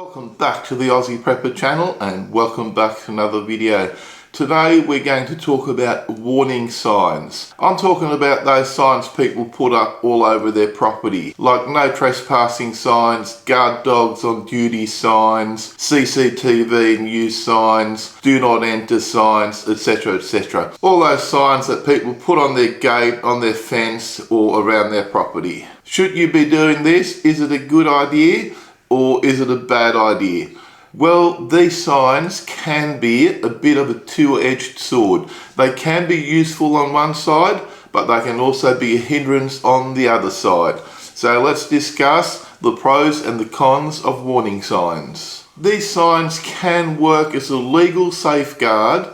Welcome back to the Aussie Prepper channel and welcome back to another video. Today we're going to talk about warning signs. I'm talking about those signs people put up all over their property, like no trespassing signs, guard dogs on duty signs, CCTV and use signs, do not enter signs, etc, etc. All those signs that people put on their gate, on their fence or around their property. Should you be doing this? Is it a good idea? Or is it a bad idea? Well, these signs can be a bit of a two-edged sword. They can be useful on one side, but they can also be a hindrance on the other side. So let's discuss the pros and the cons of warning signs. These signs can work as a legal safeguard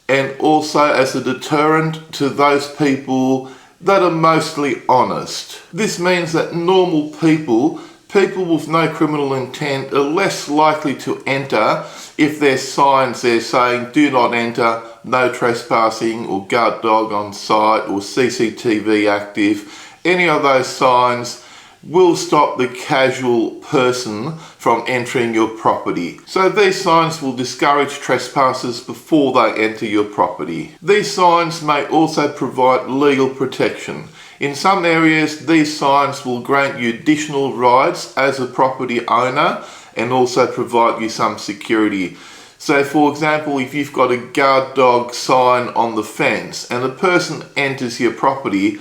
and also as a deterrent to those people that are mostly honest. This means that normal people with no criminal intent are less likely to enter if there's signs there saying do not enter, no trespassing or guard dog on site or CCTV active. Any of those signs will stop the casual person from entering your property. So these signs will discourage trespassers before they enter your property. These signs may also provide legal protection. In some areas, these signs will grant you additional rights as a property owner and also provide you some security. So for example, if you've got a guard dog sign on the fence and a person enters your property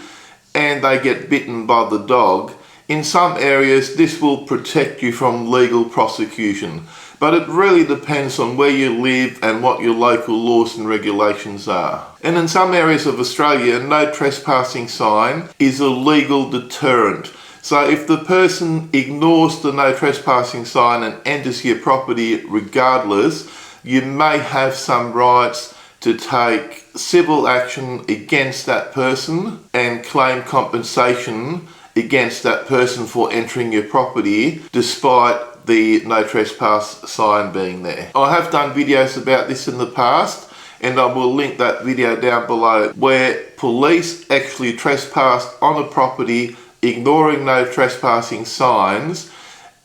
and they get bitten by the dog, in some areas this will protect you from legal prosecution. But it really depends on where you live and what your local laws and regulations are. And in some areas of Australia, no trespassing sign is a legal deterrent. So if the person ignores the no trespassing sign and enters your property regardless, you may have some rights to take civil action against that person and claim compensation against that person for entering your property despite the no trespass sign being there. I have done videos about this in the past and I will link that video down below where police actually trespassed on a property ignoring no trespassing signs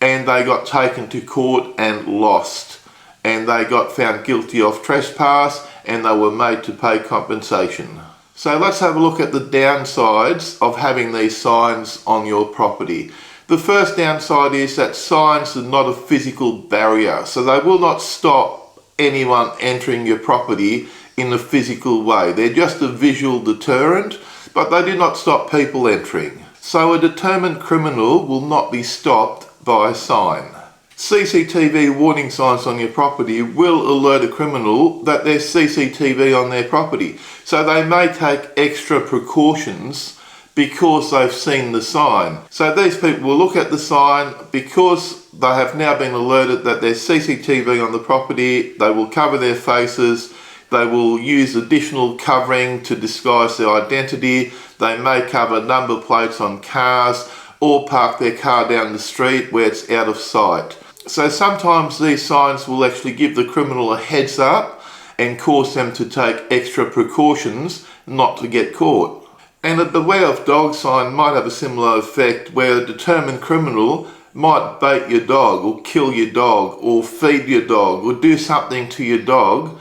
and they got taken to court and lost, and they got found guilty of trespass and they were made to pay compensation. So let's have a look at the downsides of having these signs on your property. The first downside is that signs are not a physical barrier, so they will not stop anyone entering your property in a physical way. They're just a visual deterrent, but they do not stop people entering. So a determined criminal will not be stopped by a sign. CCTV warning signs on your property will alert a criminal that there's CCTV on their property. So they may take extra precautions because they've seen the sign. So these people will look at the sign because they have now been alerted that there's CCTV on the property. They will cover their faces. They will use additional covering to disguise their identity. They may cover number plates on cars or park their car down the street where it's out of sight. So sometimes these signs will actually give the criminal a heads up and cause them to take extra precautions not to get caught. And a beware of dog sign might have a similar effect where a determined criminal might bait your dog or kill your dog or feed your dog or do something to your dog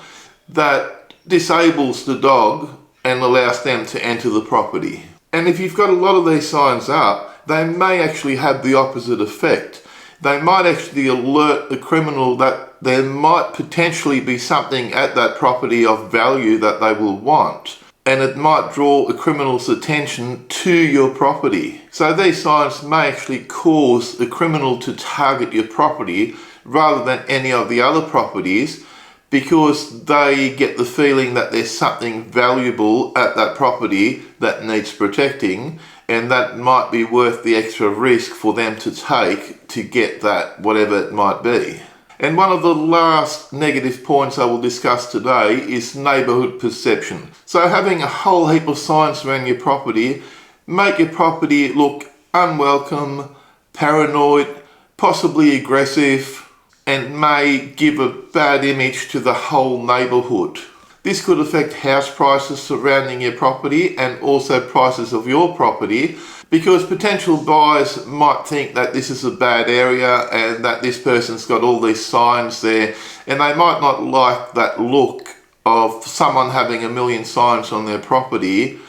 that disables the dog and allows them to enter the property. And if you've got a lot of these signs up, they may actually have the opposite effect. They might actually alert the criminal that there might potentially be something at that property of value that they will want. And it might draw a criminal's attention to your property. So these signs may actually cause the criminal to target your property rather than any of the other properties because they get the feeling that there's something valuable at that property that needs protecting, and that might be worth the extra risk for them to take to get that, whatever it might be. And one of the last negative points I will discuss today is neighbourhood perception. So having a whole heap of signs around your property make your property look unwelcome, paranoid, possibly aggressive, and may give a bad image to the whole neighbourhood. This could affect house prices surrounding your property and also prices of your property because potential buyers might think that this is a bad area and that this person's got all these signs there, and they might not like that look of someone having a million signs on their property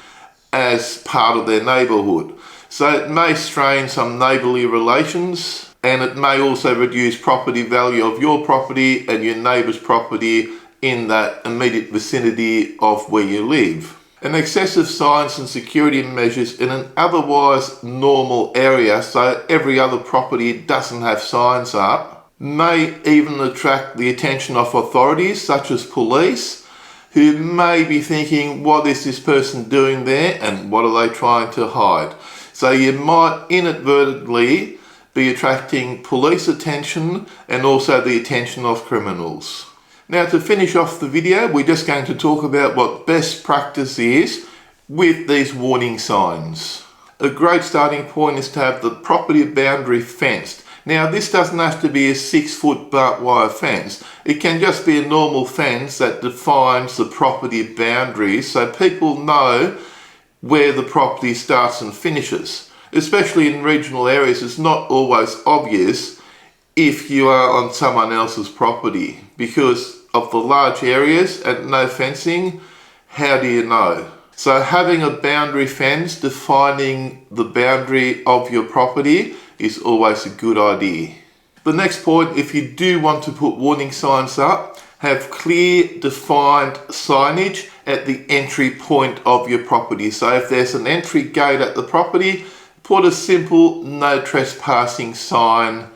as part of their neighbourhood. So it may strain some neighbourly relations, and it may also reduce property value of your property and your neighbour's property in that immediate vicinity of where you live. And excessive signs and security measures in an otherwise normal area, so every other property doesn't have signs up, may even attract the attention of authorities such as police, who may be thinking, what is this person doing there and what are they trying to hide? So you might inadvertently be attracting police attention and also the attention of criminals. Now, to finish off the video, we're just going to talk about what best practice is with these warning signs. A great starting point is to have the property boundary fenced. Now, this doesn't have to be a 6-foot barbed wire fence. It can just be a normal fence that defines the property boundaries so people know where the property starts and finishes. Especially in regional areas, it's not always obvious if you are on someone else's property. Because of the large areas and no fencing, how do you know? So having a boundary fence defining the boundary of your property is always a good idea. The next point, if you do want to put warning signs up, have clear defined signage at the entry point of your property. So if there's an entry gate at the property, put a simple no trespassing sign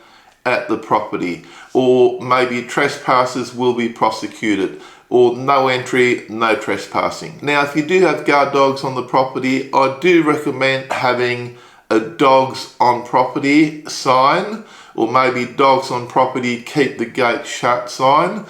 at the property, or maybe trespassers will be prosecuted, or no entry, no trespassing. Now, if you do have guard dogs on the property, I do recommend having a dogs on property sign, or maybe dogs on property keep the gate shut sign.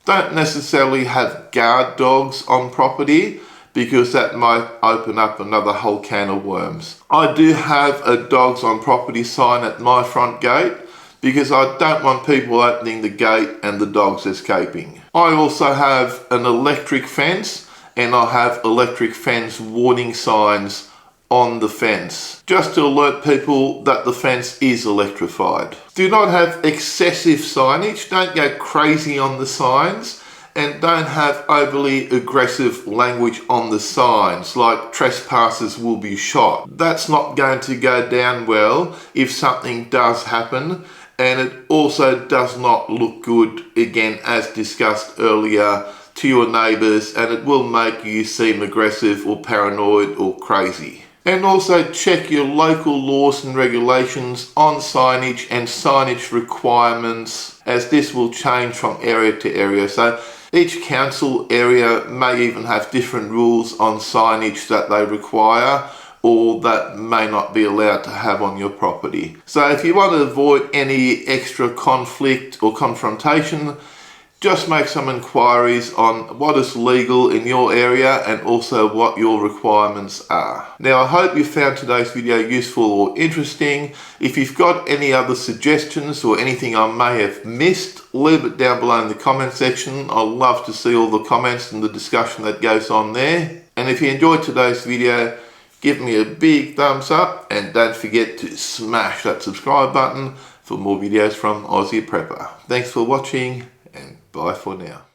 Don't necessarily have guard dogs on property, because that might open up another whole can of worms. I do have a dogs on property sign at my front gate, because I don't want people opening the gate and the dogs escaping. I also have an electric fence, and I have electric fence warning signs on the fence, just to alert people that the fence is electrified. Do not have excessive signage, don't go crazy on the signs, and don't have overly aggressive language on the signs, like trespassers will be shot. That's not going to go down well if something does happen, and it also does not look good, again, as discussed earlier, to your neighbours, and it will make you seem aggressive or paranoid or crazy. And also check your local laws and regulations on signage and signage requirements, as this will change from area to area. So each council area may even have different rules on signage that they require or that may not be allowed to have on your property. So if you want to avoid any extra conflict or confrontation, just make some inquiries on what is legal in your area and also what your requirements are. Now, I hope you found today's video useful or interesting. If you've got any other suggestions or anything I may have missed, leave it down below in the comment section. I love to see all the comments and the discussion that goes on there. And if you enjoyed today's video, give me a big thumbs up and don't forget to smash that subscribe button for more videos from Aussie Prepper. Thanks for watching and bye for now.